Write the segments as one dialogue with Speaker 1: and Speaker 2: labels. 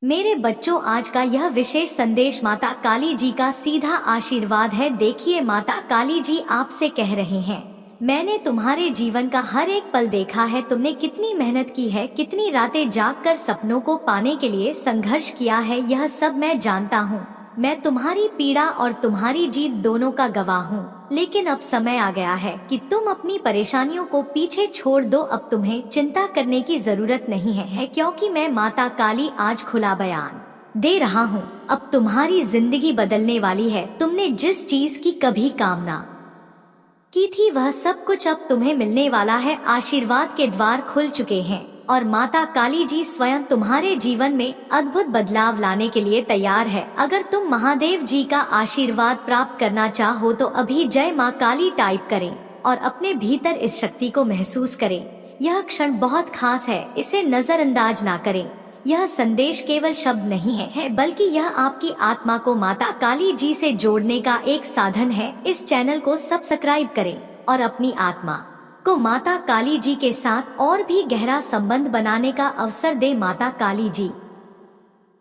Speaker 1: मेरे बच्चों, आज का यह विशेष संदेश माता काली जी का सीधा आशीर्वाद है। देखिए, माता काली जी आपसे कह रहे हैं, मैंने तुम्हारे जीवन का हर एक पल देखा है। तुमने कितनी मेहनत की है, कितनी रातें जागकर सपनों को पाने के लिए संघर्ष किया है। यह सब मैं जानता हूँ। मैं तुम्हारी पीड़ा और तुम्हारी जीत दोनों का गवाह हूँ। लेकिन अब समय आ गया है कि तुम अपनी परेशानियों को पीछे छोड़ दो। अब तुम्हें चिंता करने की जरूरत नहीं है, क्योंकि मैं माता काली आज खुला बयान दे रहा हूँ। अब तुम्हारी जिंदगी बदलने वाली है। तुमने जिस चीज की कभी कामना की थी, वह सब कुछ अब तुम्हें मिलने वाला है। आशीर्वाद के द्वार खुल चुके हैं और माता काली जी स्वयं तुम्हारे जीवन में अद्भुत बदलाव लाने के लिए तैयार है। अगर तुम महादेव जी का आशीर्वाद प्राप्त करना चाहो तो अभी जय माँ काली टाइप करें और अपने भीतर इस शक्ति को महसूस करें। यह क्षण बहुत खास है, इसे नजरअंदाज ना करें। यह संदेश केवल शब्द नहीं है, बल्कि यह आपकी आत्मा को माता काली जी से जोड़ने का एक साधन है। इस चैनल को सब्सक्राइब करें और अपनी आत्मा को माता काली जी के साथ और भी गहरा संबंध बनाने का अवसर दे। माता काली जी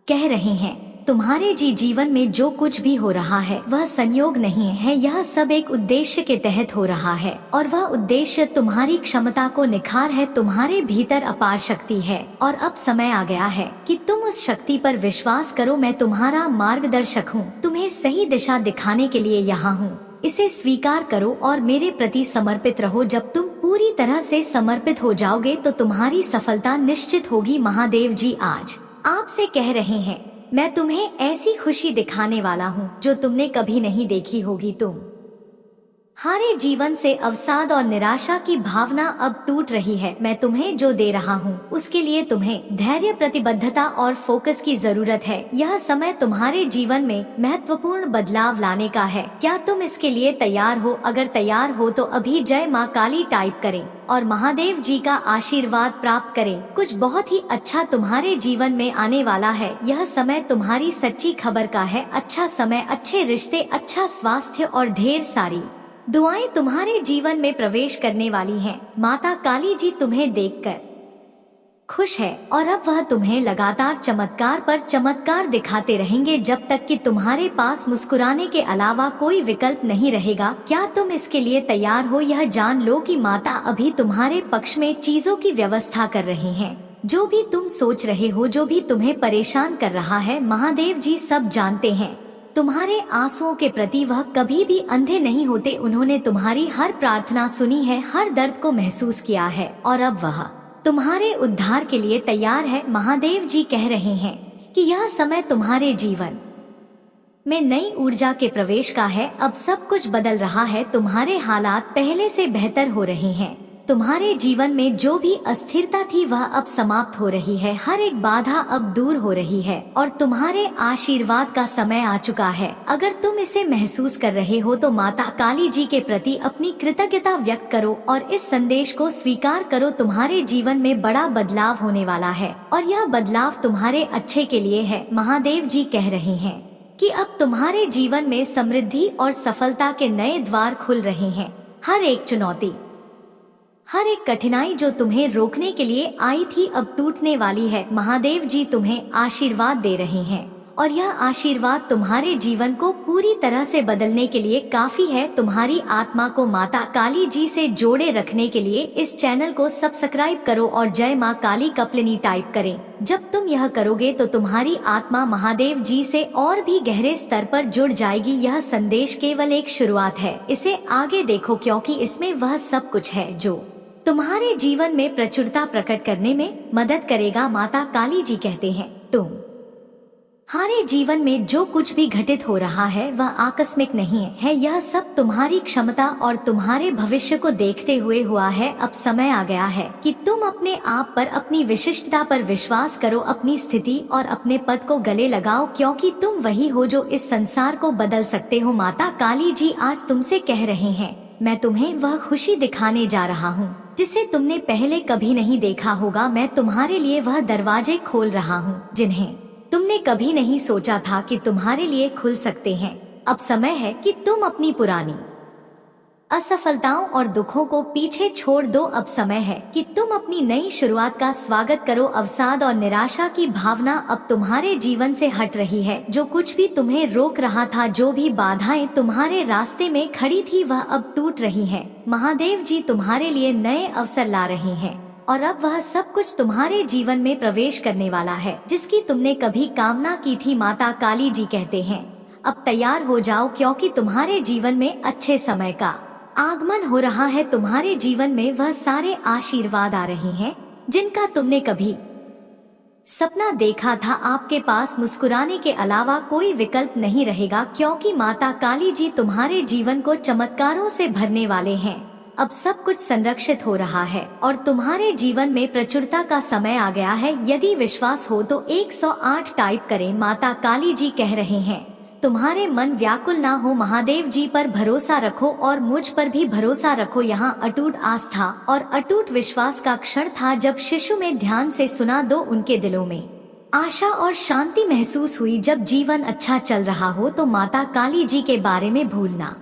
Speaker 1: कह रहे हैं, तुम्हारे जीवन में जो कुछ भी हो रहा है वह संयोग नहीं है, यह सब एक उद्देश्य के तहत हो रहा है। और वह उद्देश्य तुम्हारी क्षमता को निखार है। तुम्हारे भीतर अपार शक्ति है और अब समय आ गया है कि तुम उस शक्ति पर विश्वास करो। मैं तुम्हारा मार्गदर्शक हूँ, तुम्हें सही दिशा दिखाने के लिए यहाँ हूँ। इसे स्वीकार करो और मेरे प्रति समर्पित रहो। जब तुम पूरी तरह से समर्पित हो जाओगे तो तुम्हारी सफलता निश्चित होगी। महादेव जी आज आपसे कह रहे हैं, मैं तुम्हें ऐसी खुशी दिखाने वाला हूँ जो तुमने कभी नहीं देखी होगी। तुम्हारे जीवन से अवसाद और निराशा की भावना अब टूट रही है। मैं तुम्हें जो दे रहा हूँ उसके लिए तुम्हें धैर्य, प्रतिबद्धता और फोकस की जरूरत है। यह समय तुम्हारे जीवन में महत्वपूर्ण बदलाव लाने का है। क्या तुम इसके लिए तैयार हो? अगर तैयार हो तो अभी जय माँ काली टाइप करें और महादेव जी का आशीर्वाद प्राप्त करें। कुछ बहुत ही अच्छा तुम्हारे जीवन में आने वाला है। यह समय तुम्हारी सच्ची खबर का है। अच्छा समय, अच्छे रिश्ते, अच्छा स्वास्थ्य और ढेर सारी दुआएं तुम्हारे जीवन में प्रवेश करने वाली हैं। माता काली जी तुम्हें देखकर खुश है और अब वह तुम्हें लगातार चमत्कार पर चमत्कार दिखाते रहेंगे जब तक कि तुम्हारे पास मुस्कुराने के अलावा कोई विकल्प नहीं रहेगा। क्या तुम इसके लिए तैयार हो? यह जान लो कि माता अभी तुम्हारे पक्ष में चीजों की व्यवस्था कर रही हैं। जो भी तुम सोच रहे हो, जो भी तुम्हें परेशान कर रहा है, महादेव जी सब जानते हैं। तुम्हारे आंसुओं के प्रति वह कभी भी अंधे नहीं होते। उन्होंने तुम्हारी हर प्रार्थना सुनी है, हर दर्द को महसूस किया है और अब वह तुम्हारे उद्धार के लिए तैयार है। महादेव जी कह रहे हैं कि यह समय तुम्हारे जीवन में नई ऊर्जा के प्रवेश का है। अब सब कुछ बदल रहा है। तुम्हारे हालात पहले से बेहतर हो रहे हैं। तुम्हारे जीवन में जो भी अस्थिरता थी वह अब समाप्त हो रही है। हर एक बाधा अब दूर हो रही है और तुम्हारे आशीर्वाद का समय आ चुका है। अगर तुम इसे महसूस कर रहे हो तो माता काली जी के प्रति अपनी कृतज्ञता व्यक्त करो और इस संदेश को स्वीकार करो। तुम्हारे जीवन में बड़ा बदलाव होने वाला है और यह बदलाव तुम्हारे अच्छे के लिए है। महादेव जी कह रहे हैं कि अब तुम्हारे जीवन में समृद्धि और सफलता के नए द्वार खुल रहे हैं। हर एक चुनौती, हर एक कठिनाई जो तुम्हें रोकने के लिए आई थी अब टूटने वाली है। महादेव जी तुम्हें आशीर्वाद दे रहे हैं और यह आशीर्वाद तुम्हारे जीवन को पूरी तरह से बदलने के लिए काफी है। तुम्हारी आत्मा को माता काली जी से जोड़े रखने के लिए इस चैनल को सब्सक्राइब करो और जय माँ काली कपलिनी टाइप करें। जब तुम यह करोगे तो तुम्हारी आत्मा महादेव जी से और भी गहरे स्तर पर जुड़ जाएगी। यह संदेश केवल एक शुरुआत है, इसे आगे देखो क्योंकि इसमें वह सब कुछ है जो तुम्हारे जीवन में प्रचुरता प्रकट करने में मदद करेगा। माता काली जी कहते हैं, तुम्हारे जीवन में जो कुछ भी घटित हो रहा है वह आकस्मिक नहीं है। यह सब तुम्हारी क्षमता और तुम्हारे भविष्य को देखते हुए हुआ है। अब समय आ गया है कि तुम अपने आप पर, अपनी विशिष्टता पर विश्वास करो, अपनी स्थिति और अपने पद को गले लगाओ क्योंकि तुम वही हो जो इस संसार को बदल सकते हो। माता काली जी आज तुमसे कह रहे हैं, मैं तुम्हें वह खुशी दिखाने जा रहा हूँ जिसे तुमने पहले कभी नहीं देखा होगा। मैं तुम्हारे लिए वह दरवाजे खोल रहा हूँ जिन्हें तुमने कभी नहीं सोचा था कि तुम्हारे लिए खुल सकते हैं। अब समय है कि तुम अपनी पुरानी असफलताओं और दुखों को पीछे छोड़ दो। अब समय है कि तुम अपनी नई शुरुआत का स्वागत करो। अवसाद और निराशा की भावना अब तुम्हारे जीवन से हट रही है। जो कुछ भी तुम्हें रोक रहा था, जो भी बाधाएं तुम्हारे रास्ते में खड़ी थी, वह अब टूट रही है। महादेव जी तुम्हारे लिए नए अवसर ला रहे हैं और अब वह सब कुछ तुम्हारे जीवन में प्रवेश करने वाला है जिसकी तुमने कभी कामना की थी। माता काली जी कहते हैं, अब तैयार हो जाओ, क्योंकि तुम्हारे जीवन में अच्छे समय का आगमन हो रहा है। तुम्हारे जीवन में वह सारे आशीर्वाद आ रहे हैं जिनका तुमने कभी सपना देखा था। आपके पास मुस्कुराने के अलावा कोई विकल्प नहीं रहेगा, क्योंकि माता काली जी तुम्हारे जीवन को चमत्कारों से भरने वाले हैं। अब सब कुछ संरक्षित हो रहा है और तुम्हारे जीवन में प्रचुरता का समय आ गया है। यदि विश्वास हो तो 108 टाइप करें। माता काली जी कह रहे हैं, तुम्हारे मन व्याकुल ना हो, महादेव जी पर भरोसा रखो और मुझ पर भी भरोसा रखो। यहाँ अटूट आस्था और अटूट विश्वास का क्षण था जब शिशु में ध्यान से सुना दो उनके दिलों में आशा और शांति महसूस हुई। जब जीवन अच्छा चल रहा हो तो माता काली जी के बारे में भूलना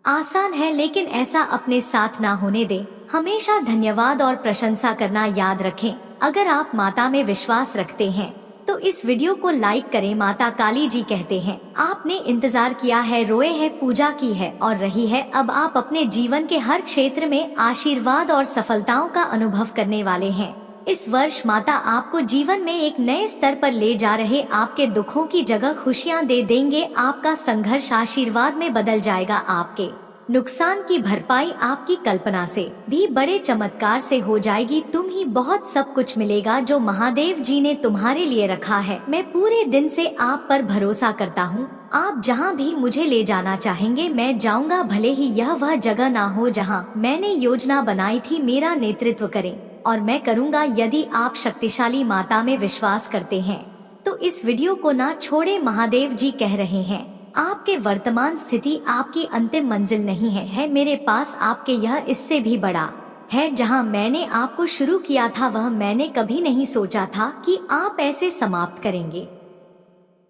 Speaker 1: आसान है, लेकिन ऐसा अपने साथ ना होने दे। हमेशा धन्यवाद और प्रशंसा करना याद रखें। अगर आप माता में विश्वास रखते हैं तो इस वीडियो को लाइक करें। माता काली जी कहते हैं, आपने इंतजार किया है, रोए हैं, पूजा की है और रही है। अब आप अपने जीवन के हर क्षेत्र में आशीर्वाद और सफलताओं का अनुभव करने वाले हैं। इस वर्ष माता आपको जीवन में एक नए स्तर पर ले जा रहे, आपके दुखों की जगह खुशियां दे देंगे। आपका संघर्ष आशीर्वाद में बदल जाएगा। आपके नुकसान की भरपाई आपकी कल्पना से भी बड़े चमत्कार से हो जाएगी। तुम ही बहुत सब कुछ मिलेगा जो महादेव जी ने तुम्हारे लिए रखा है। मैं पूरे दिन से आप पर भरोसा करता हूँ। आप जहाँ भी मुझे ले जाना चाहेंगे मैं जाऊँगा, भले ही यह वह जगह ना हो जहाँ मैंने योजना बनाई थी। मेरा नेतृत्व करें और मैं करूँगा। यदि आप शक्तिशाली माता में विश्वास करते हैं तो इस वीडियो को ना छोड़े। महादेव जी कह रहे हैं, आपके वर्तमान स्थिति आपकी अंतिम मंजिल नहीं है। मेरे पास आपके यह इससे भी बड़ा है। जहां मैंने आपको शुरू किया था वह मैंने कभी नहीं सोचा था कि आप ऐसे समाप्त करेंगे।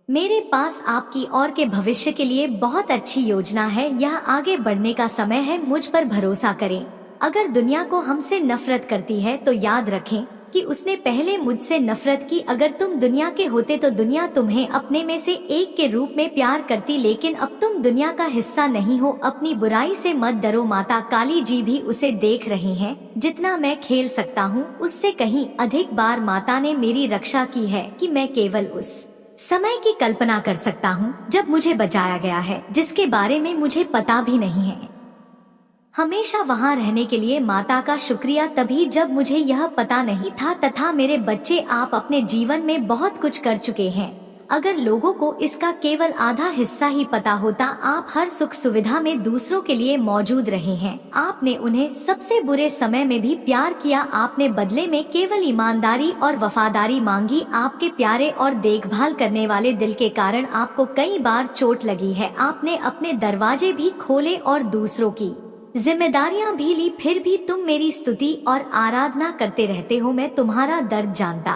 Speaker 1: मेरे पास आपकी और के भविष्य के लिए बहुत अच्छी योजना है। यह आगे बढ़ने का समय है। मुझ पर भरोसा करें। अगर दुनिया को हमसे नफरत करती है तो याद रखें कि उसने पहले मुझसे नफरत की। अगर तुम दुनिया के होते तो दुनिया तुम्हें अपने में से एक के रूप में प्यार करती, लेकिन अब तुम दुनिया का हिस्सा नहीं हो। अपनी बुराई से मत डरो। माता काली जी भी उसे देख रही हैं। जितना मैं खेल सकता हूँ उससे कहीं अधिक बार माता ने मेरी रक्षा की है कि मैं केवल उस समय की कल्पना कर सकता हूँ जब मुझे बचाया गया है, जिसके बारे में मुझे पता भी नहीं है। हमेशा वहाँ रहने के लिए माता का शुक्रिया, तभी जब मुझे यह पता नहीं था। तथा मेरे बच्चे, आप अपने जीवन में बहुत कुछ कर चुके हैं। अगर लोगों को इसका केवल आधा हिस्सा ही पता होता। आप हर सुख सुविधा में दूसरों के लिए मौजूद रहे हैं। आपने उन्हें सबसे बुरे समय में भी प्यार किया। आपने बदले में केवल ईमानदारी और वफादारी मांगी। आपके प्यारे और देखभाल करने वाले दिल के कारण आपको कई बार चोट लगी है। आपने अपने दरवाजे भी खोले और दूसरों की जिम्मेदारियां भी ली, फिर भी तुम मेरी स्तुति और आराधना करते रहते हो। मैं तुम्हारा दर्द जानता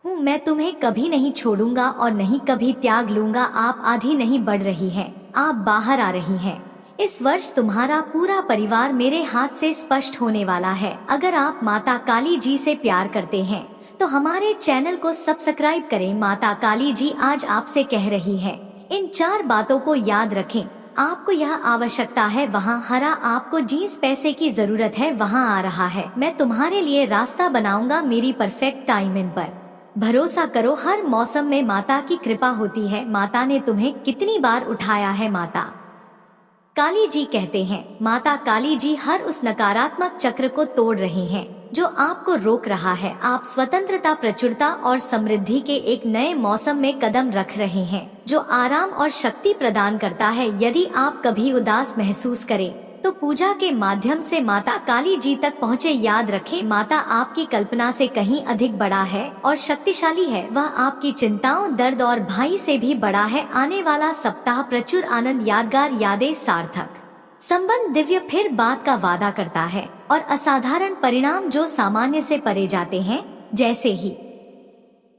Speaker 1: हूँ। मैं तुम्हें कभी नहीं छोड़ूंगा और नहीं कभी त्याग लूंगा। आप आधी नहीं बढ़ रही हैं, आप बाहर आ रही हैं। इस वर्ष तुम्हारा पूरा परिवार मेरे हाथ से स्पष्ट होने वाला है। अगर आप माता काली जी से प्यार करते हैं तो हमारे चैनल को सब्सक्राइब करें। माता काली जी आज आपसे कह रही है, इन 4 बातों को याद रखें। आपको यह आवश्यकता है वहाँ हरा, आपको जींस पैसे की जरूरत है वहाँ आ रहा है। मैं तुम्हारे लिए रास्ता बनाऊंगा। मेरी परफेक्ट टाइमिंग पर भरोसा करो। हर मौसम में माता की कृपा होती है। माता ने तुम्हें कितनी बार उठाया है। माता काली जी कहते हैं, माता काली जी हर उस नकारात्मक चक्र को तोड़ रही हैं जो आपको रोक रहा है। आप स्वतंत्रता, प्रचुरता और समृद्धि के एक नए मौसम में कदम रख रहे हैं जो आराम और शक्ति प्रदान करता है। यदि आप कभी उदास महसूस करें तो पूजा के माध्यम से माता काली जी तक पहुँचे। याद रखें, माता आपकी कल्पना से कहीं अधिक बड़ा है और शक्तिशाली है। वह आपकी चिंताओं, दर्द और भय से भी बड़ा है। आने वाला सप्ताह प्रचुर आनंद, यादगार यादें, सार्थक संबंध, दिव्य फिर बात का वादा करता है और असाधारण परिणाम जो सामान्य से परे जाते हैं। जैसे ही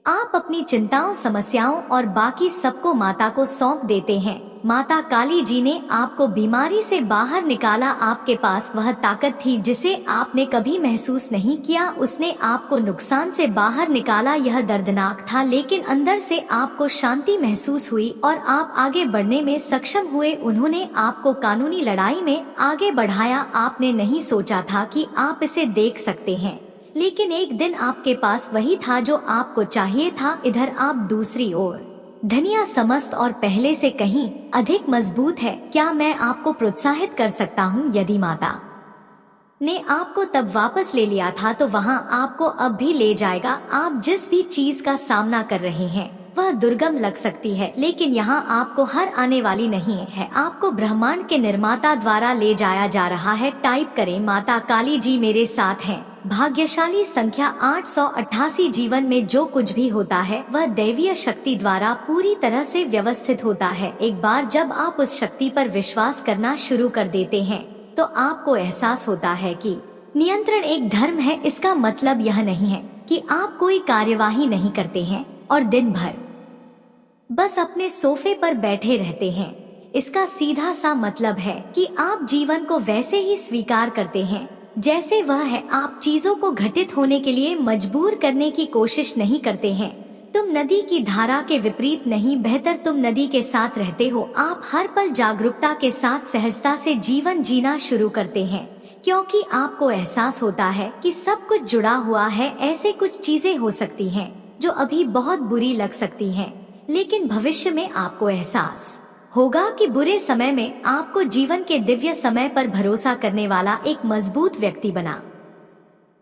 Speaker 1: आप अपनी चिंताओं, समस्याओं और बाकी सबको माता को सौंप देते हैं, माता काली जी ने आपको बीमारी से बाहर निकाला। आपके पास वह ताकत थी जिसे आपने कभी महसूस नहीं किया। उसने आपको नुकसान से बाहर निकाला। यह दर्दनाक था, लेकिन अंदर से आपको शांति महसूस हुई और आप आगे बढ़ने में सक्षम हुए। उन्होंने आपको कानूनी लड़ाई में आगे बढ़ाया। आपने नहीं सोचा था कि आप इसे देख सकते हैं, लेकिन एक दिन आपके पास वही था जो आपको चाहिए था। इधर आप दूसरी ओर धनिया समस्त और पहले से कहीं अधिक मजबूत है। क्या मैं आपको प्रोत्साहित कर सकता हूँ? यदि माता ने आपको तब वापस ले लिया था तो वहाँ आपको अब भी ले जाएगा। आप जिस भी चीज का सामना कर रहे हैं वह दुर्गम लग सकती है, लेकिन यहाँ आपको हार आने वाली नहीं है। आपको ब्रह्मांड के निर्माता द्वारा ले जाया जा रहा है। टाइप करें, माता काली जी मेरे साथ हैं। भाग्यशाली संख्या 888। जीवन में जो कुछ भी होता है वह दैवीय शक्ति द्वारा पूरी तरह से व्यवस्थित होता है। एक बार जब आप उस शक्ति पर विश्वास करना शुरू कर देते हैं तो आपको एहसास होता है कि नियंत्रण एक धर्म है। इसका मतलब यह नहीं है कि आप कोई कार्यवाही नहीं करते हैं और दिन भर बस अपने सोफे पर बैठे रहते हैं। इसका सीधा सा मतलब है कि आप जीवन को वैसे ही स्वीकार करते हैं जैसे वह है। आप चीजों को घटित होने के लिए मजबूर करने की कोशिश नहीं करते हैं। तुम नदी की धारा के विपरीत नहीं, बेहतर तुम नदी के साथ रहते हो। आप हर पल जागरूकता के साथ सहजता से जीवन जीना शुरू करते हैं, क्योंकि आपको एहसास होता है कि सब कुछ जुड़ा हुआ है। ऐसे कुछ चीजें हो सकती हैं जो अभी बहुत बुरी लग सकती हैं, लेकिन भविष्य में आपको एहसास होगा कि बुरे समय में आपको जीवन के दिव्य समय पर भरोसा करने वाला एक मजबूत व्यक्ति बना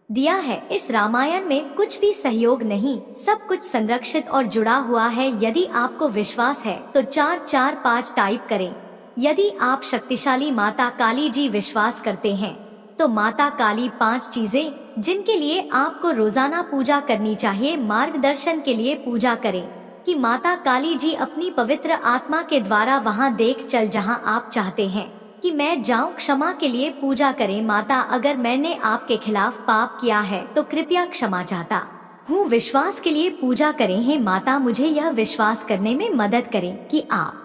Speaker 1: दिया है। इस रामायण में कुछ भी सहयोग नहीं, सब कुछ संरक्षित और जुड़ा हुआ है। यदि आपको विश्वास है तो 445 टाइप करें। यदि आप शक्तिशाली माता काली जी विश्वास करते हैं तो माता काली 5 चीजें जिनके लिए आपको रोजाना पूजा करनी चाहिए। मार्गदर्शन के लिए पूजा करें कि माता काली जी अपनी पवित्र आत्मा के द्वारा वहां देख चल जहां आप चाहते हैं कि मैं जाऊं। क्षमा के लिए पूजा करें, माता अगर मैंने आपके खिलाफ पाप किया है तो कृपया क्षमा चाहता हूँ। विश्वास के लिए पूजा करें, हे माता मुझे यह विश्वास करने में मदद करें कि आप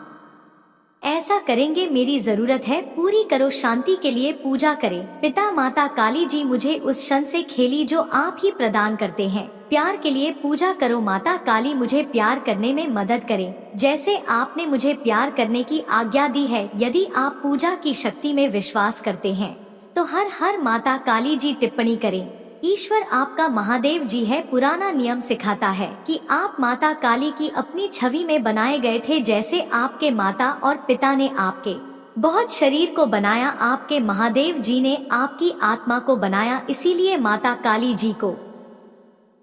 Speaker 1: ऐसा करेंगे, मेरी जरूरत है पूरी करो। शांति के लिए पूजा करें, पिता माता काली जी मुझे उस क्षण से खेली जो आप ही प्रदान करते हैं। प्यार के लिए पूजा करो, माता काली मुझे प्यार करने में मदद करें जैसे आपने मुझे प्यार करने की आज्ञा दी है। यदि आप पूजा की शक्ति में विश्वास करते हैं तो हर हर माता काली जी टिप्पणी करें। ईश्वर आपका महादेव जी है। पुराना नियम सिखाता है कि आप माता काली की अपनी छवि में बनाए गए थे, जैसे आपके माता और पिता ने आपके बहुत शरीर को बनाया, आपके महादेव जी ने आपकी आत्मा को बनाया। इसीलिए माता काली जी को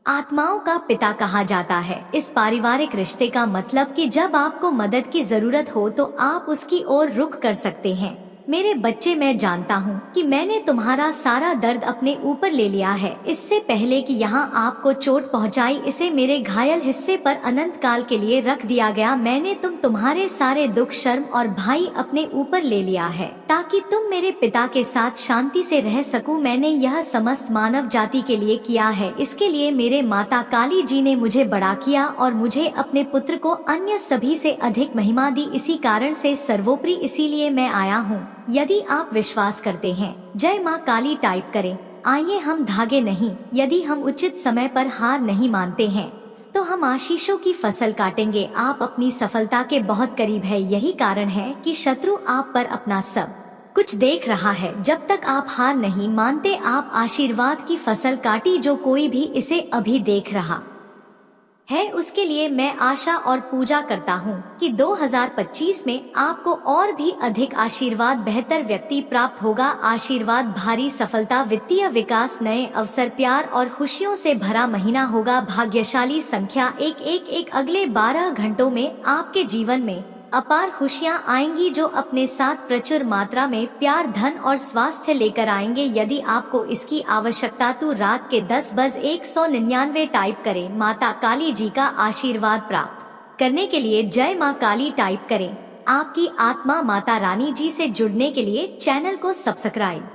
Speaker 1: आत्माओं का पिता कहा जाता है। इस पारिवारिक रिश्ते का मतलब कि जब आपको मदद की जरूरत हो तो आप उसकी ओर रुख कर सकते हैं। मेरे बच्चे, मैं जानता हूँ कि मैंने तुम्हारा सारा दर्द अपने ऊपर ले लिया है। इससे पहले कि यहाँ आपको चोट पहुँचाई, इसे मेरे घायल हिस्से पर अनंत काल के लिए रख दिया गया। मैंने तुम्हारे सारे दुख, शर्म और भाई अपने ऊपर ले लिया है ताकि तुम मेरे पिता के साथ शांति से रह सकूं। मैंने यह समस्त मानव जाति के लिए किया है। इसके लिए मेरे माता काली जी ने मुझे बड़ा किया और मुझे अपने पुत्र को अन्य सभी से अधिक महिमा दी। इसी कारण से सर्वोपरि इसीलिए मैं आया हूँ। यदि आप विश्वास करते हैं, जय माँ काली टाइप करें। आइए हम धागे नहीं, यदि हम उचित समय पर हार नहीं मानते हैं तो हम आशीषों की फसल काटेंगे। आप अपनी सफलता के बहुत करीब है। यही कारण है कि शत्रु आप पर अपना सब कुछ देख रहा है। जब तक आप हार नहीं मानते, आप आशीर्वाद की फसल काटी। जो कोई भी इसे अभी देख रहा है उसके लिए मैं आशा और पूजा करता हूँ कि 2025 में आपको और भी अधिक आशीर्वाद, बेहतर व्यक्ति प्राप्त होगा। आशीर्वाद, भारी सफलता, वित्तीय विकास, नए अवसर, प्यार और खुशियों से भरा महीना होगा। भाग्यशाली संख्या 111। अगले 12 घंटों में आपके जीवन में अपार खुशियाँ आएंगी जो अपने साथ प्रचुर मात्रा में प्यार, धन और स्वास्थ्य लेकर आएंगे। यदि आपको इसकी आवश्यकता तो रात के 10:199 टाइप करें। माता काली जी का आशीर्वाद प्राप्त करने के लिए जय माँ काली टाइप करें। आपकी आत्मा माता रानी जी से जुड़ने के लिए चैनल को सब्सक्राइब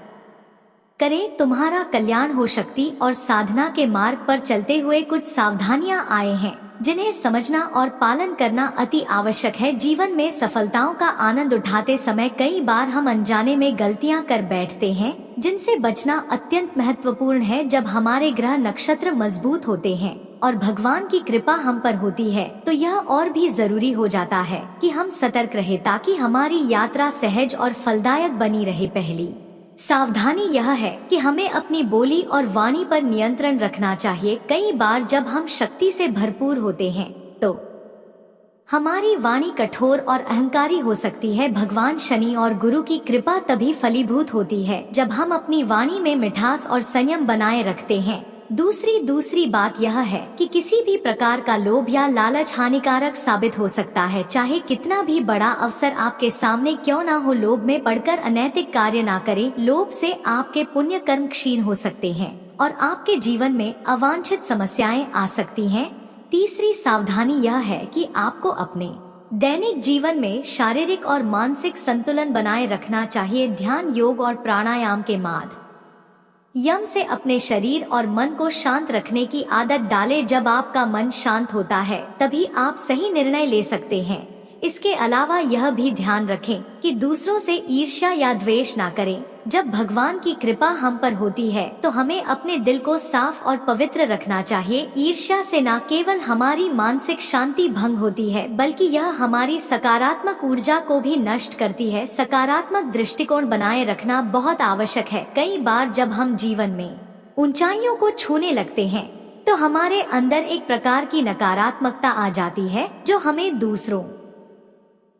Speaker 1: करें। तुम्हारा कल्याण हो। शक्ति और साधना के मार्ग पर चलते हुए कुछ सावधानियां आए हैं। जिन्हें समझना और पालन करना अति आवश्यक है। जीवन में सफलताओं का आनंद उठाते समय कई बार हम अनजाने में गलतियां कर बैठते हैं, जिनसे बचना अत्यंत महत्वपूर्ण है। जब हमारे ग्रह नक्षत्र मजबूत होते हैं और भगवान की कृपा हम पर होती है, तो यह और भी जरूरी हो जाता है कि हम सतर्क रहे ताकि हमारी यात्रा सहज और फलदायक बनी रहे। पहली सावधानी यह है कि हमें अपनी बोली और वाणी पर नियंत्रण रखना चाहिए। कई बार जब हम शक्ति से भरपूर होते हैं तो हमारी वाणी कठोर और अहंकारी हो सकती है। भगवान शनि और गुरु की कृपा तभी फलीभूत होती है जब हम अपनी वाणी में मिठास और संयम बनाए रखते हैं। दूसरी बात यह है कि किसी भी प्रकार का लोभ या लालच हानिकारक साबित हो सकता है, चाहे कितना भी बड़ा अवसर आपके सामने क्यों ना हो। लोभ में पड़कर अनैतिक कार्य ना करें। लोभ से आपके पुण्य कर्म क्षीण हो सकते हैं और आपके जीवन में अवांछित समस्याएं आ सकती हैं। तीसरी सावधानी यह है कि आपको अपने दैनिक जीवन में शारीरिक और मानसिक संतुलन बनाए रखना चाहिए। ध्यान, योग और प्राणायाम के माध्यम से अपने शरीर और मन को शांत रखने की आदत डालें। जब आपका मन शांत होता है तभी आप सही निर्णय ले सकते हैं। इसके अलावा यह भी ध्यान रखें कि दूसरों से ईर्ष्या या द्वेष ना करें। जब भगवान की कृपा हम पर होती है तो हमें अपने दिल को साफ और पवित्र रखना चाहिए। ईर्ष्या से न केवल हमारी मानसिक शांति भंग होती है, बल्कि यह हमारी सकारात्मक ऊर्जा को भी नष्ट करती है। सकारात्मक दृष्टिकोण बनाए रखना बहुत आवश्यक है। कई बार जब हम जीवन में ऊंचाइयों को छूने लगते हैं तो हमारे अंदर एक प्रकार की नकारात्मकता आ जाती है जो हमें दूसरों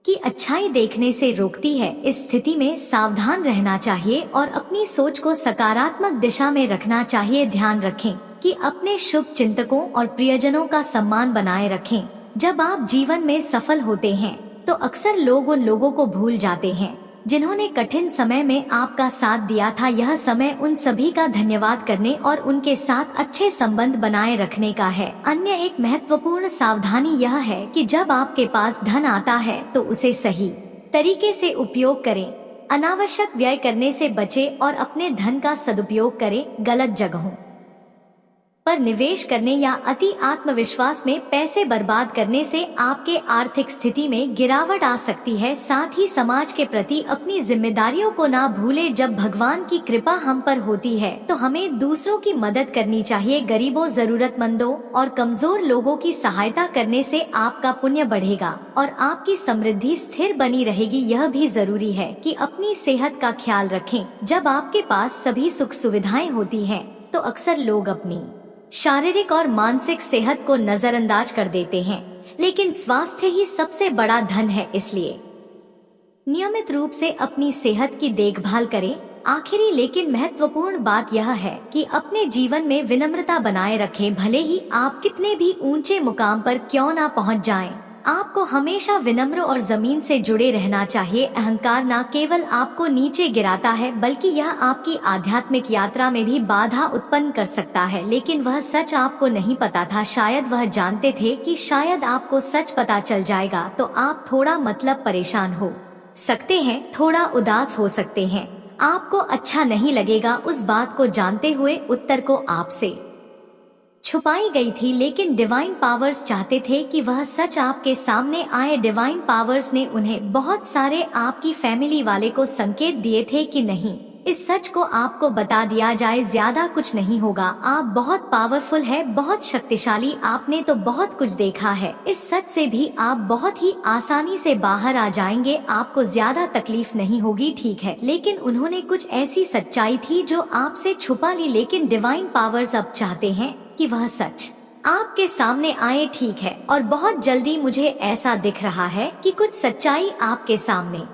Speaker 1: की अच्छाई देखने से रोकती है। इस स्थिति में सावधान रहना चाहिए और अपनी सोच को सकारात्मक दिशा में रखना चाहिए। ध्यान रखें कि अपने शुभ चिंतकों और प्रियजनों का सम्मान बनाए रखें। जब आप जीवन में सफल होते हैं तो अक्सर लोग उन लोगों को भूल जाते हैं जिन्होंने कठिन समय में आपका साथ दिया था। यह समय उन सभी का धन्यवाद करने और उनके साथ अच्छे संबंध बनाए रखने का है। अन्य एक महत्वपूर्ण सावधानी यह है कि जब आपके पास धन आता है तो उसे सही तरीके से उपयोग करें। अनावश्यक व्यय करने से बचें और अपने धन का सदुपयोग करें। गलत जगहों पर निवेश करने या अति आत्मविश्वास में पैसे बर्बाद करने से आपके आर्थिक स्थिति में गिरावट आ सकती है। साथ ही समाज के प्रति अपनी जिम्मेदारियों को ना भूलें। जब भगवान की कृपा हम पर होती है तो हमें दूसरों की मदद करनी चाहिए। गरीबों, जरूरतमंदों और कमजोर लोगों की सहायता करने से आपका पुण्य बढ़ेगा और आपकी समृद्धि स्थिर बनी रहेगी। यह भी जरूरी है कि अपनी सेहत का ख्याल रखें। जब आपके पास सभी सुख सुविधाएं होती हैं तो अक्सर लोग अपनी शारीरिक और मानसिक सेहत को नजरअंदाज कर देते हैं, लेकिन स्वास्थ्य ही सबसे बड़ा धन है। इसलिए नियमित रूप से अपनी सेहत की देखभाल करें। आखिरी लेकिन महत्वपूर्ण बात यह है कि अपने जीवन में विनम्रता बनाए रखें। भले ही आप कितने भी ऊंचे मुकाम पर क्यों ना पहुंच जाएं, आपको हमेशा विनम्र और जमीन से जुड़े रहना चाहिए। अहंकार न केवल आपको नीचे गिराता है, बल्कि यह आपकी आध्यात्मिक यात्रा में भी बाधा उत्पन्न कर सकता है। लेकिन वह सच आपको नहीं पता था। शायद वह जानते थे कि शायद आपको सच पता चल जाएगा तो आप थोड़ा परेशान हो सकते हैं, थोड़ा उदास हो सकते हैं। आपको अच्छा नहीं लगेगा उस बात को जानते हुए। उत्तर को आपसे छुपाई गई थी, लेकिन डिवाइन पावर्स चाहते थे कि वह सच आपके सामने आए। डिवाइन पावर्स ने उन्हें बहुत सारे आपकी फैमिली वाले को संकेत दिए थे कि नहीं, इस सच को आपको बता दिया जाए, ज्यादा कुछ नहीं होगा। आप बहुत पावरफुल है, बहुत शक्तिशाली, आपने तो बहुत कुछ देखा है। इस सच से भी आप बहुत ही आसानी से बाहर आ जाएंगे, आपको ज्यादा तकलीफ नहीं होगी। ठीक है, लेकिन उन्होंने कुछ ऐसी सच्चाई थी जो आपसे छुपा ली। लेकिन डिवाइन पावर्स अब चाहते हैं कि वह सच आपके सामने आए। ठीक है, और बहुत जल्दी मुझे ऐसा दिख रहा है कि कुछ सच्चाई आपके सामने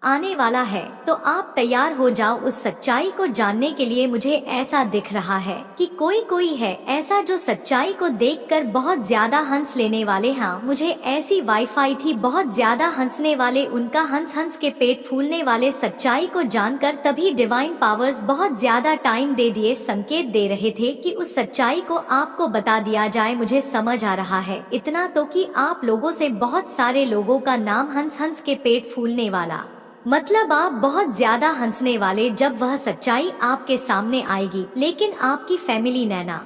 Speaker 1: आने वाला है, तो आप तैयार हो जाओ उस सच्चाई को जानने के लिए। मुझे ऐसा दिख रहा है कि कोई है ऐसा जो सच्चाई को देखकर बहुत ज्यादा हंस लेने वाले। हाँ, मुझे ऐसी वाईफाई थी, बहुत ज्यादा हंसने वाले, उनका हंस के पेट फूलने वाले। सच्चाई को जानकर तभी डिवाइन पावर्स बहुत ज्यादा टाइम दे दिए, संकेत दे रहे थे कि उस सच्चाई को आपको बता दिया जाए। मुझे समझ आ रहा है, इतना तो कि आप लोगों से बहुत सारे लोगों का नाम हंस के पेट फूलने वाला, मतलब आप बहुत ज्यादा हंसने वाले जब वह सच्चाई आपके सामने आएगी। लेकिन आपकी फैमिली नैना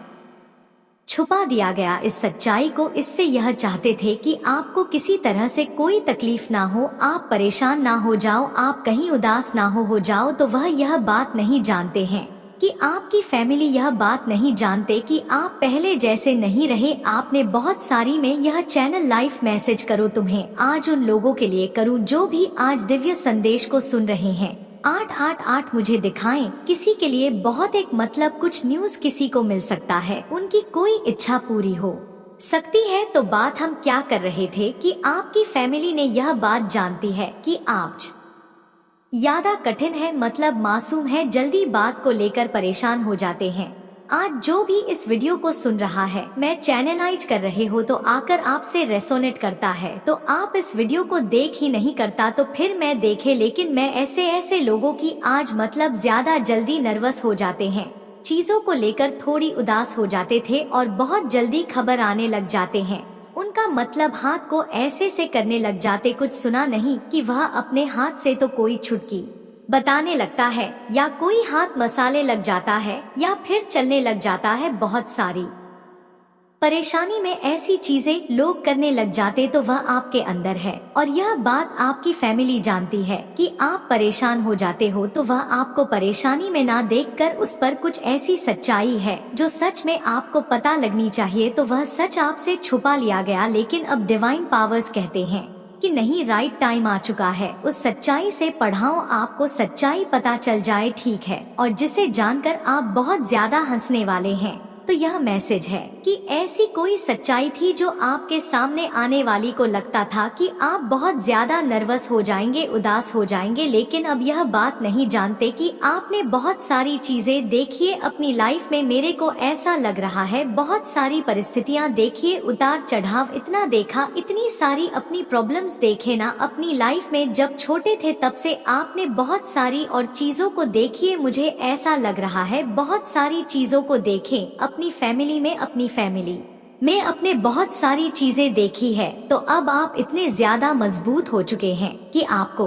Speaker 1: छुपा दिया गया इस सच्चाई को। इससे यह चाहते थे कि आपको किसी तरह से कोई तकलीफ ना हो, आप परेशान ना हो जाओ, आप कहीं उदास ना हो जाओ। तो वह यह बात नहीं जानते हैं कि आपकी फैमिली यह बात नहीं जानते कि आप पहले जैसे नहीं रहे। आपने बहुत सारी में यह चैनल लाइफ मैसेज करो तुम्हें आज उन लोगों के लिए करूं जो भी आज दिव्य संदेश को सुन रहे हैं। 888 मुझे दिखाएं, किसी के लिए बहुत एक मतलब कुछ न्यूज किसी को मिल सकता है, उनकी कोई इच्छा पूरी हो सकती है। तो बात हम क्या कर रहे थे कि आपकी फैमिली ने यह बात जानती है कि आप ज्यादा कठिन है, मतलब मासूम है, जल्दी बात को लेकर परेशान हो जाते हैं। आज जो भी इस वीडियो को सुन रहा है, मैं चैनलाइज कर रहे हो तो आकर आपसे रेसोनेट करता है, तो आप इस वीडियो को देख ही नहीं करता तो फिर मैं देखे। लेकिन मैं ऐसे लोगों की आज मतलब ज्यादा जल्दी नर्वस हो जाते हैं, चीजों को लेकर थोड़ी उदास हो जाते थे और बहुत जल्दी खबर आने लग जाते हैं। उनका मतलब हाथ को ऐसे से करने लग जाते, कुछ सुना नहीं कि वह अपने हाथ से तो कोई छुटकी बताने लगता है या कोई हाथ मसाले लग जाता है या फिर चलने लग जाता है। बहुत सारी परेशानी में ऐसी चीजें लोग करने लग जाते तो वह आपके अंदर है और यह बात आपकी फैमिली जानती है कि आप परेशान हो जाते हो। तो वह आपको परेशानी में ना देखकर उस पर कुछ ऐसी सच्चाई है जो सच में आपको पता लगनी चाहिए, तो वह सच आपसे छुपा लिया गया। लेकिन अब डिवाइन पावर्स कहते हैं कि नहीं, राइट टाइम आ चुका है, उस सच्चाई से पढ़ाओ, आपको सच्चाई पता चल जाए, ठीक है, और जिसे जानकर आप बहुत ज्यादा हंसने वाले हैं। तो यह मैसेज है कि ऐसी कोई सच्चाई थी जो आपके सामने आने वाली को लगता था कि आप बहुत ज्यादा नर्वस हो जाएंगे, उदास हो जाएंगे, लेकिन अब यह बात नहीं जानते कि आपने बहुत सारी चीजें देखिए अपनी लाइफ में। मेरे को ऐसा लग रहा है बहुत सारी परिस्थितियां देखिए, उतार चढ़ाव इतना देखा, इतनी सारी अपनी प्रॉब्लम्स देखे ना अपनी लाइफ में। जब छोटे थे तब से आपने बहुत सारी और चीजों को देखिए, मुझे ऐसा लग रहा है बहुत सारी चीजों को देखें अपनी फैमिली में अपने बहुत सारी चीजें देखी है। तो अब आप इतने ज्यादा मजबूत हो चुके हैं कि आपको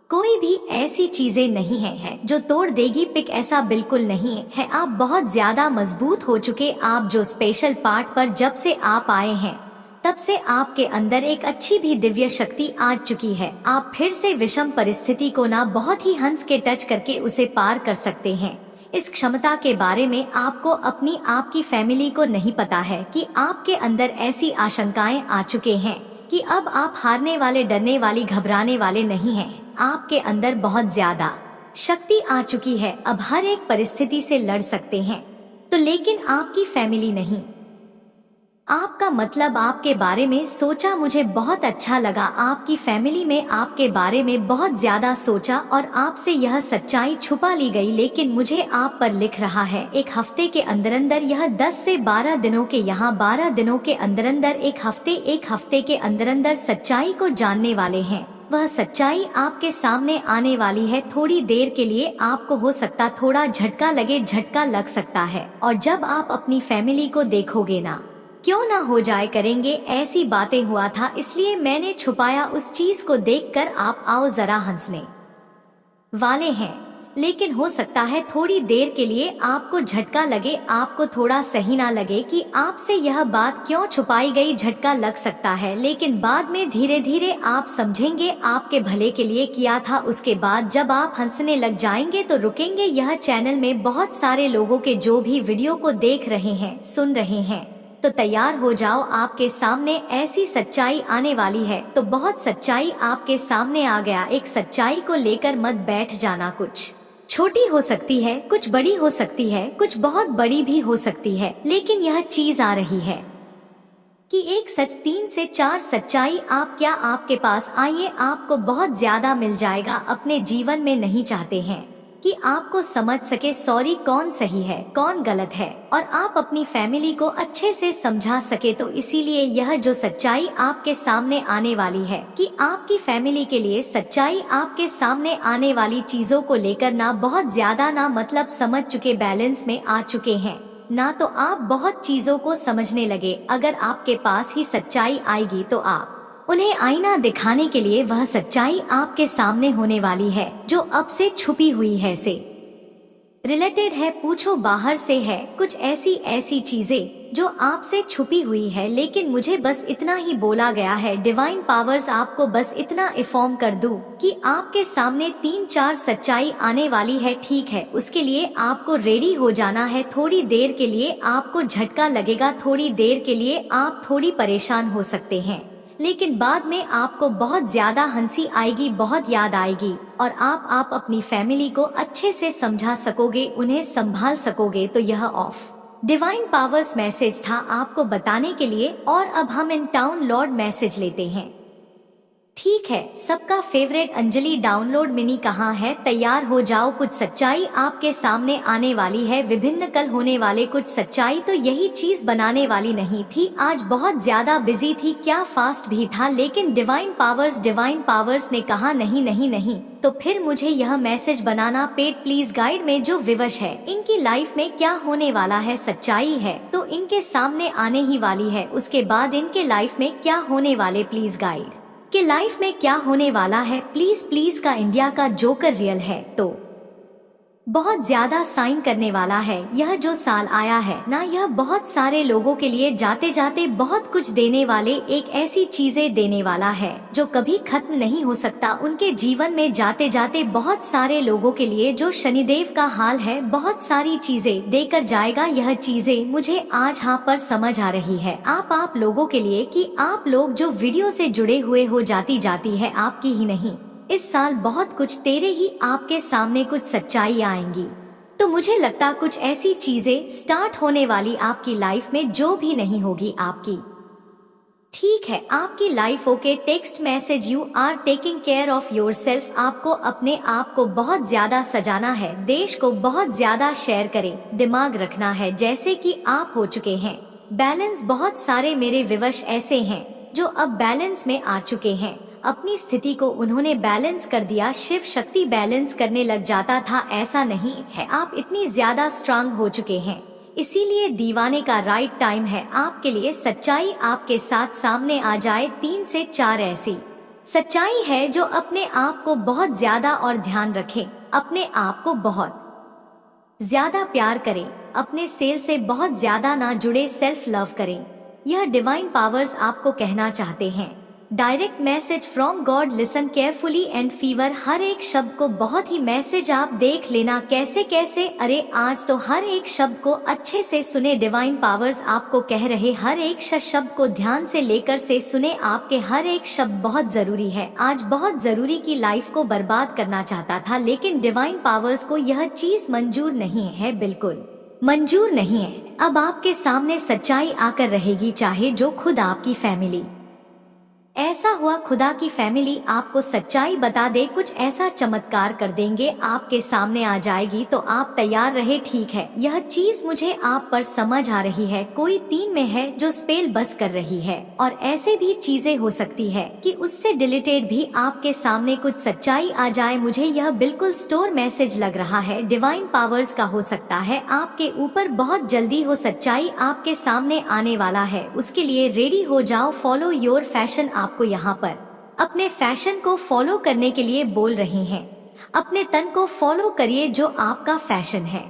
Speaker 1: कोई भी ऐसी चीजें नहीं है जो तोड़ देगी। पिक ऐसा बिल्कुल नहीं है, आप बहुत ज्यादा मजबूत हो चुके। आप जो स्पेशल पार्ट पर जब से आप आए हैं तब से आपके अंदर एक अच्छी भी दिव्य शक्ति आ चुकी है। आप फिर से विषम परिस्थिति को ना बहुत ही हंस के टच करके उसे पार कर सकते हैं। इस क्षमता के बारे में आपको अपनी आपकी फैमिली को नहीं पता है कि आपके अंदर ऐसी आशंकाएं आ चुके हैं कि अब आप हारने वाले, डरने वाली, घबराने वाले नहीं हैं। आपके अंदर बहुत ज्यादा शक्ति आ चुकी है, अब हर एक परिस्थिति से लड़ सकते हैं। तो लेकिन आपकी फैमिली नहीं। आपका मतलब आपके बारे में सोचा, मुझे बहुत अच्छा लगा। आपकी फैमिली में आपके बारे में बहुत ज्यादा सोचा और आपसे यह सच्चाई छुपा ली गई। लेकिन मुझे आप पर लिख रहा है एक हफ्ते के अंदर यह 10 से 12 दिनों के, यहाँ 12 दिनों के अंदर एक हफ्ते के अंदर सच्चाई को जानने वाले हैं। वह सच्चाई आपके सामने आने वाली है। थोड़ी देर के लिए आपको हो सकता थोड़ा झटका लगे, झटका लग सकता है, और जब आप अपनी फैमिली को देखोगे ना, क्यों ना हो जाए करेंगे ऐसी बातें हुआ था, इसलिए मैंने छुपाया उस चीज को देखकर आप आओ जरा हंसने वाले हैं। लेकिन हो सकता है थोड़ी देर के लिए आपको झटका लगे, आपको थोड़ा सही ना लगे कि आपसे यह बात क्यों छुपाई गई, झटका लग सकता है। लेकिन बाद में धीरे धीरे आप समझेंगे आपके भले के लिए किया था। उसके बाद जब आप हंसने लग जाएंगे तो रुकेंगे। यह चैनल में बहुत सारे लोगों के जो भी वीडियो को देख रहे हैं, सुन रहे हैं, तो तैयार हो जाओ, आपके सामने ऐसी सच्चाई आने वाली है। तो बहुत सच्चाई आपके सामने आ गया। एक सच्चाई को लेकर मत बैठ जाना, कुछ छोटी हो सकती है, कुछ बड़ी हो सकती है, कुछ बहुत बड़ी भी हो सकती है, लेकिन यह चीज आ रही है कि एक सच, 3 से 4 सच्चाई आपके पास आइए, आपको बहुत ज्यादा मिल जाएगा। अपने जीवन में नहीं चाहते हैं कि आपको समझ सके सॉरी कौन सही है कौन गलत है, और आप अपनी फैमिली को अच्छे से समझा सके। तो इसीलिए यह जो सच्चाई आपके सामने आने वाली है कि आपकी फैमिली के लिए सच्चाई आपके सामने आने वाली चीजों को लेकर ना बहुत ज्यादा ना मतलब समझ चुके, बैलेंस में आ चुके हैं ना, तो आप बहुत चीजों को समझने लगे। अगर आपके पास ही सच्चाई आएगी तो आप उन्हें आईना दिखाने के लिए वह सच्चाई आपके सामने होने वाली है जो अब से छुपी हुई है, से रिलेटेड है, पूछो बाहर से है, कुछ ऐसी चीजें जो आपसे छुपी हुई है, लेकिन मुझे बस इतना ही बोला गया है। डिवाइन पावर्स आपको बस इतना इन्फॉर्म कर दूं कि आपके सामने 3-4 सच्चाई आने वाली है, ठीक है। उसके लिए आपको रेडी हो जाना है। थोड़ी देर के लिए आपको झटका लगेगा, थोड़ी देर के लिए आप थोड़ी परेशान हो सकते हैं, लेकिन बाद में आपको बहुत ज्यादा हंसी आएगी, बहुत याद आएगी, और आप अपनी फैमिली को अच्छे से समझा सकोगे, उन्हें संभाल सकोगे। तो यह ऑफ डिवाइन पावर्स मैसेज था आपको बताने के लिए। और अब हम इन डाउनलोड मैसेज लेते हैं। ठीक है, सबका फेवरेट अंजलि डाउनलोड मिनी कहाँ है? तैयार हो जाओ, कुछ सच्चाई आपके सामने आने वाली है। विभिन्न कल होने वाले कुछ सच्चाई। तो यही चीज बनाने वाली नहीं थी, आज बहुत ज्यादा बिजी थी, क्या फास्ट भी था, लेकिन डिवाइन पावर्स ने कहा नहीं नहीं नहीं। तो फिर मुझे यह message banana paid please guide में जो विवश है, इनकी लाइफ में क्या होने वाला है, सच्चाई है तो इनके सामने आने ही वाली है। उसके बाद इनके लाइफ में क्या होने वाले, प्लीज गाइड कि लाइफ में क्या होने वाला है। प्लीज प्लीज का इंडिया का जोकर रियल है तो बहुत ज्यादा साइन करने वाला है। यह जो साल आया है ना, यह बहुत सारे लोगों के लिए जाते जाते बहुत कुछ देने वाले, एक ऐसी चीजें देने वाला है जो कभी खत्म नहीं हो सकता। उनके जीवन में जाते जाते बहुत सारे लोगों के लिए जो शनिदेव का हाल है, बहुत सारी चीजें देकर जाएगा। यह चीजें मुझे आज यहाँ पर समझ आ रही है आप लोगों के लिए कि आप लोग जो वीडियो से जुड़े हुए हो, जाती है आपकी ही नहीं, इस साल बहुत कुछ तेरे ही आपके सामने कुछ सच्चाई आएंगी। तो मुझे लगता कुछ ऐसी चीजें स्टार्ट होने वाली आपकी लाइफ में जो भी नहीं होगी आपकी। ठीक है, आपकी life okay. Text message, you are taking care of yourself. आपको अपने आप को बहुत ज्यादा सजाना है, देश को बहुत ज्यादा शेयर करें, दिमाग रखना है जैसे कि आप हो चुके हैं बैलेंस। बहुत सारे मेरे विवश ऐसे हैं जो अब बैलेंस में आ चुके हैं, अपनी स्थिति को उन्होंने बैलेंस कर दिया। शिव शक्ति बैलेंस करने लग जाता था, ऐसा नहीं है, आप इतनी ज्यादा स्ट्रांग हो चुके हैं, इसीलिए दीवाने का राइट टाइम है आपके लिए। सच्चाई आपके साथ सामने आ जाए, 3 से 4 ऐसी सच्चाई है जो अपने आप को बहुत ज्यादा और ध्यान रखें, अपने आप को बहुत ज्यादा प्यार करें, अपने सेल से बहुत ज्यादा ना जुड़े, सेल्फ लव करें। यह डिवाइन पावर्स आपको कहना चाहते हैं। Direct message from God, listen carefully and fever. हर एक शब्द को बहुत ही मैसेज आप देख लेना कैसे कैसे। अरे आज तो हर एक शब्द को अच्छे से सुने। डिवाइन पावर्स आपको कह रहे हर एक शब्द को ध्यान से लेकर से सुने। आपके हर एक शब्द बहुत जरूरी है। आज बहुत जरूरी की लाइफ को बर्बाद करना चाहता था, लेकिन डिवाइन पावर्स को यह चीज मंजूर नहीं है, बिल्कुल मंजूर नहीं है। अब आपके सामने सच्चाई आकर रहेगी, चाहे जो खुद आपकी फैमिली। ऐसा हुआ खुदा की फैमिली आपको सच्चाई बता दे, कुछ ऐसा चमत्कार कर देंगे, आपके सामने आ जाएगी। तो आप तैयार रहे, ठीक है। यह चीज मुझे आप पर समझ आ रही है, कोई 3 में है जो स्पेल बस कर रही है, और ऐसे भी चीजें हो सकती है कि उससे रिलेटेड भी आपके सामने कुछ सच्चाई आ जाए। मुझे यह बिल्कुल स्टोर मैसेज लग रहा है, डिवाइन पावर्स का हो सकता है आपके ऊपर बहुत जल्दी हो। सच्चाई आपके सामने आने वाला है, उसके लिए रेडी हो जाओ। फॉलो योर फैशन, आपको यहाँ पर अपने फैशन को फॉलो करने के लिए बोल रहे हैं। अपने तन को फॉलो करिए, जो आपका फैशन है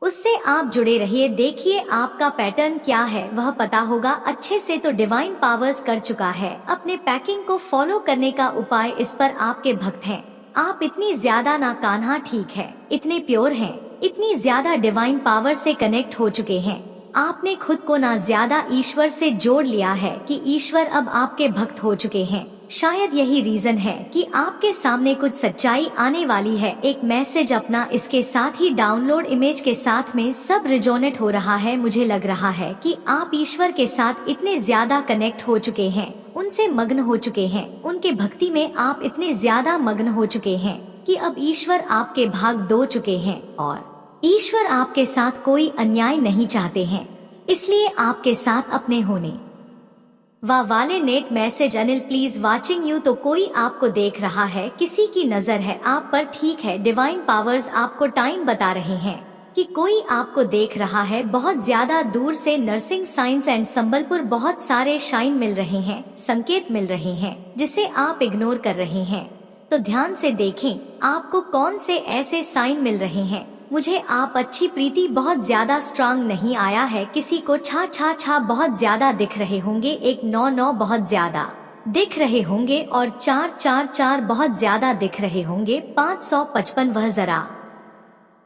Speaker 1: उससे आप जुड़े रहिए। देखिए आपका पैटर्न क्या है वह पता होगा अच्छे से। तो डिवाइन पावर्स कर चुका है अपने पैकिंग को फॉलो करने का उपाय। इस पर आपके भक्त हैं, आप इतनी ज्यादा ना कान्हा, ठीक है, इतने प्योर हैं, इतनी ज्यादा डिवाइन पावर से कनेक्ट हो चुके हैं। आपने खुद को ना ज्यादा ईश्वर से जोड़ लिया है कि ईश्वर अब आपके भक्त हो चुके हैं। शायद यही रीजन है कि आपके सामने कुछ सच्चाई आने वाली है। एक मैसेज अपना, इसके साथ ही डाउनलोड इमेज के साथ में सब रिजोनेट हो रहा है। मुझे लग रहा है कि आप ईश्वर के साथ इतने ज्यादा कनेक्ट हो चुके हैं, उनसे मग्न हो चुके हैं, उनके भक्ति में आप इतने ज्यादा मग्न हो चुके हैं कि अब ईश्वर आपके भाग दो चुके हैं, और ईश्वर आपके साथ कोई अन्याय नहीं चाहते हैं, इसलिए आपके साथ अपने होने वाले net message. Anil please watching you. तो कोई आपको देख रहा है, किसी की नजर है आप पर, ठीक है। डिवाइन पावर्स आपको टाइम बता रहे हैं कि कोई आपको देख रहा है बहुत ज्यादा दूर से। नर्सिंग साइंस एंड संबलपुर, बहुत सारे शाइन मिल रहे हैं, संकेत मिल रहे हैं जिसे आप इग्नोर कर रहे हैं। तो ध्यान से देखें आपको कौन से ऐसे साइन मिल रहे हैं। मुझे आप अच्छी प्रीति बहुत ज्यादा स्ट्रांग नहीं आया है, किसी को छा छा छा बहुत ज्यादा दिख रहे होंगे, 199 बहुत ज्यादा दिख रहे होंगे और 444 बहुत ज्यादा दिख रहे होंगे, 555 वह जरा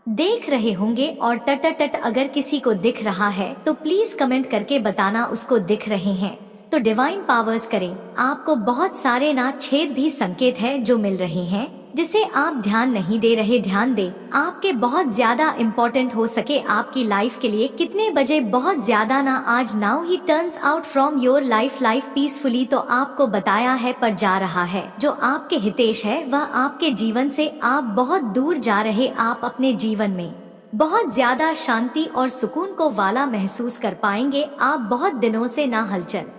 Speaker 1: देख रहे होंगे और टट अगर किसी को दिख रहा है तो प्लीज कमेंट करके बताना उसको दिख रहे हैं तो डिवाइन पावर्स करें। आपको बहुत सारे ना छेद भी संकेत है जो मिल रहे हैं जिसे आप ध्यान नहीं दे रहे, ध्यान दे। आपके बहुत ज्यादा इम्पोर्टेंट हो सके आपकी लाइफ के लिए। कितने बजे बहुत ज्यादा ना आज now he turns out from your life peacefully, तो आपको बताया है पर जा रहा है जो आपके हितेश है वह आपके जीवन से आप बहुत दूर जा रहे। आप अपने जीवन में बहुत ज्यादा शांति और सुकून को वाला महसूस कर पाएंगे। आप बहुत दिनों से ना हलचल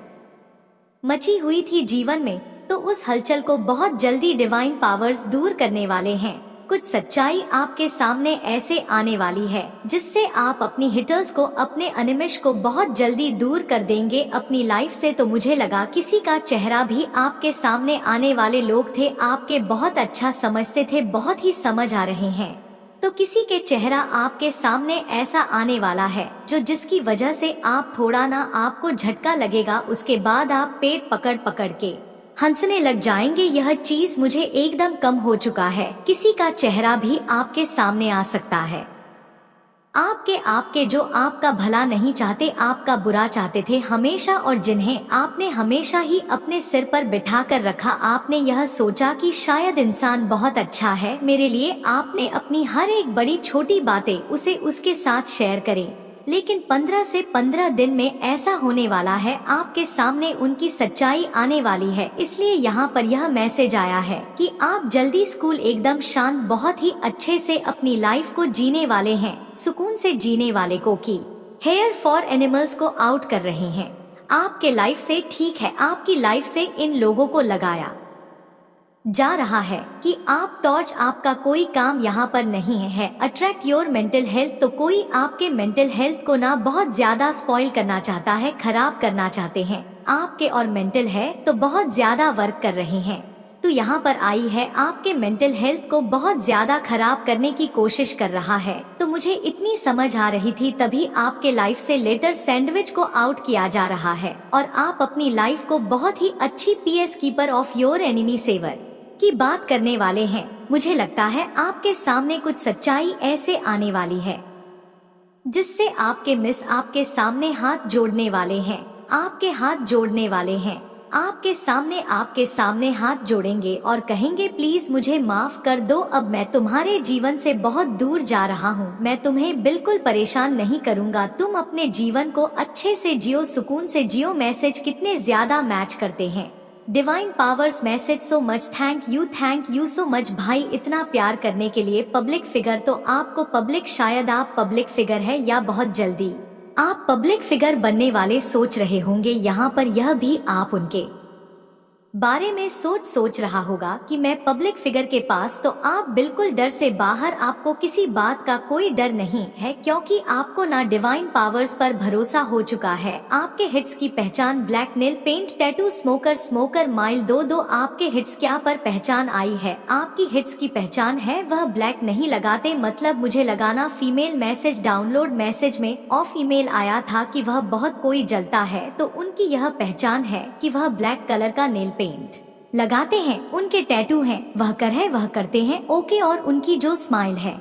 Speaker 1: मची हुई थी जीवन में, तो उस हलचल को बहुत जल्दी डिवाइन पावर्स दूर करने वाले हैं। कुछ सच्चाई आपके सामने ऐसे आने वाली है जिससे आप अपनी हिटर्स को, अपने अनिमिष को बहुत जल्दी दूर कर देंगे अपनी लाइफ से। तो मुझे लगा किसी का चेहरा भी आपके सामने आने वाले लोग थे, आपके बहुत अच्छा समझते थे, बहुत ही समझ आ रहे हैं। तो किसी के चेहरा आपके सामने ऐसा आने वाला है जो जिसकी वजह से आप थोड़ा ना आपको झटका लगेगा, उसके बाद आप पेट पकड़ पकड़ के हंसने लग जाएंगे। यह चीज मुझे एकदम कम हो चुका है। किसी का चेहरा भी आपके सामने आ सकता है। आपके जो आपका भला नहीं चाहते, आपका बुरा चाहते थे हमेशा, और जिन्हें आपने हमेशा ही अपने सिर पर बिठा कर रखा। आपने यह सोचा कि शायद इंसान बहुत अच्छा है मेरे लिए। आपने अपनी हर एक बड़ी छोटी बातें उसे उसके साथ शेयर करें, लेकिन 15 से 15 दिन में ऐसा होने वाला है आपके सामने उनकी सच्चाई आने वाली है। इसलिए यहाँ पर यह मैसेज आया है कि आप जल्दी स्कूल एकदम शांत बहुत ही अच्छे से अपनी लाइफ को जीने वाले हैं, सुकून से जीने वाले को की हेयर फॉर एनिमल्स को आउट कर रहे हैं आपके लाइफ से। ठीक है, आपकी लाइफ से इन लोगों को लगाया जा रहा है कि आप टॉर्च, आपका कोई काम यहाँ पर नहीं है अट्रैक्ट योर मेंटल हेल्थ। तो कोई आपके मेंटल हेल्थ को ना बहुत ज्यादा स्पॉइल करना चाहता है, खराब करना चाहते हैं आपके, और मेंटल है तो बहुत ज्यादा वर्क कर रहे हैं। तो यहाँ पर आई है आपके मेंटल हेल्थ को बहुत ज्यादा खराब करने की कोशिश कर रहा है। तो मुझे इतनी समझ आ रही थी, तभी आपके लाइफ से लेटर सैंडविच को आउट किया जा रहा है और आप अपनी लाइफ को बहुत ही अच्छी peace keeper of your enemy saviour की बात करने वाले हैं। मुझे लगता है आपके सामने कुछ सच्चाई ऐसे आने वाली है जिससे आपके मिस आपके सामने हाथ जोड़ने वाले हैं, आपके हाथ जोड़ने वाले हैं आपके सामने हाथ जोड़ेंगे और कहेंगे प्लीज मुझे माफ कर दो, अब मैं तुम्हारे जीवन से बहुत दूर जा रहा हूँ, मैं तुम्हें बिल्कुल परेशान नहीं करूँगा, तुम अपने जीवन को अच्छे से जियो, सुकून से जियो। मैसेज कितने ज्यादा मैच करते हैं। Divine powers message so much, thank you so much भाई, इतना प्यार करने के लिए। पब्लिक फिगर, तो आपको पब्लिक, शायद आप पब्लिक फिगर है या बहुत जल्दी आप पब्लिक फिगर बनने वाले सोच रहे होंगे। यहाँ पर यह भी आप उनके बारे में सोच रहा होगा कि मैं पब्लिक फिगर के पास, तो आप बिल्कुल डर से बाहर, आपको किसी बात का कोई डर नहीं है क्योंकि आपको ना डिवाइन पावर्स पर भरोसा हो चुका है। आपके हिट्स की पहचान black nail paint, tattoo, smoker माइल 2 आपके हिट्स क्या पर पहचान आई है? आपकी हिट्स की पहचान है वह ब्लैक नहीं लगाते, मतलब मुझे लगाना फीमेल। मैसेज डाउनलोड मैसेज में ऑफ ईमेल आया था कि वह बहुत कोई जलता है, तो उनकी यह पहचान है कि वह ब्लैक कलर का नेल पेंट लगाते हैं, उनके टैटू हैं, वह करते हैं ओके, और उनकी जो स्माइल है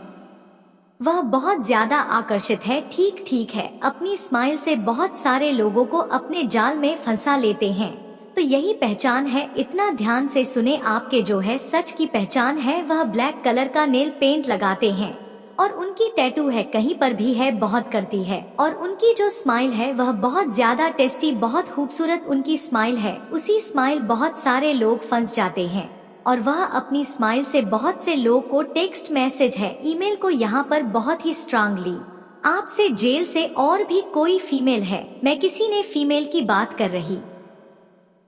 Speaker 1: वह बहुत ज्यादा आकर्षित है। ठीक है, अपनी स्माइल से बहुत सारे लोगों को अपने जाल में फंसा लेते हैं, तो यही पहचान है। इतना ध्यान से सुने, आपके जो है सच की पहचान है वह ब्लैक कलर का नेल पेंट लगाते हैं और उनकी टैटू है, कहीं पर भी है, बहुत करती है, और उनकी जो स्माइल है वह बहुत ज्यादा टेस्टी, बहुत खूबसूरत उनकी स्माइल है। उसी स्माइल बहुत सारे लोग फंस जाते हैं और वह अपनी स्माइल से बहुत से लोग को टेक्स्ट मैसेज है, ईमेल को यहाँ पर बहुत ही स्ट्रांगली आपसे, जेल से, और भी कोई फीमेल है, मैं किसी ने फीमेल की बात कर रही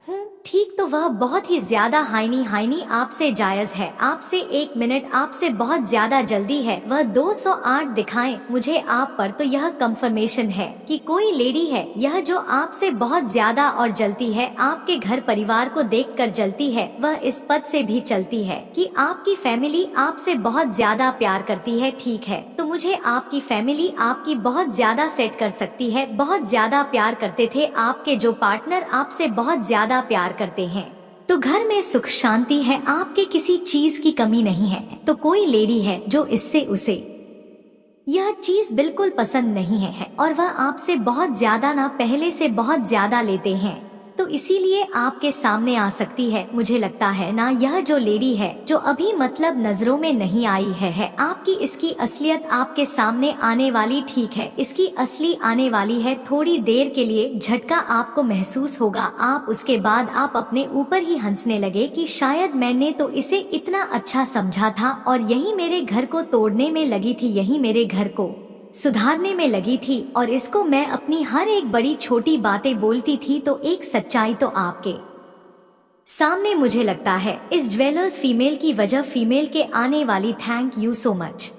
Speaker 1: हूँ। ठीक तो वह बहुत ही ज्यादा हाइनी आपसे जायज है, आपसे 1 मिनट, आपसे बहुत ज्यादा जल्दी है। वह 208 दिखाएं मुझे आप पर, तो यह कंफर्मेशन है कि कोई लेडी है यह जो आपसे बहुत ज्यादा और जलती है, आपके घर परिवार को देखकर जलती है। वह इस पद से भी चलती है कि आपकी फैमिली आपसे बहुत ज्यादा प्यार करती है। ठीक है, तो मुझे आपकी फैमिली आपकी बहुत ज्यादा सेट कर सकती है, बहुत ज्यादा प्यार करते थे आपके जो पार्टनर आपसे बहुत ज्यादा प्यार करते हैं, तो घर में सुख शांति है, आपके किसी चीज की कमी नहीं है। तो कोई लेडी है जो इससे उसे यह चीज बिल्कुल पसंद नहीं है और वह आपसे बहुत ज्यादा ना पहले से बहुत ज्यादा लेते हैं, तो इसीलिए आपके सामने आ सकती है। मुझे लगता है ना यह जो लेडी है जो अभी मतलब नजरों में नहीं आई है आपकी, इसकी असलियत आपके सामने आने वाली। ठीक है, इसकी असली आने वाली है। थोड़ी देर के लिए झटका आपको महसूस होगा, आप उसके बाद आप अपने ऊपर ही हंसने लगे कि शायद मैंने तो इसे इतना अच्छा समझा था और यही मेरे घर को तोड़ने में लगी थी, यही मेरे घर को सुधारने में लगी थी और इसको मैं अपनी हर एक बड़ी छोटी बातें बोलती थी। तो एक सच्चाई तो आपके सामने मुझे लगता है इस ज्वेलर्स फीमेल की वजह फीमेल के आने वाली। Thank you so much.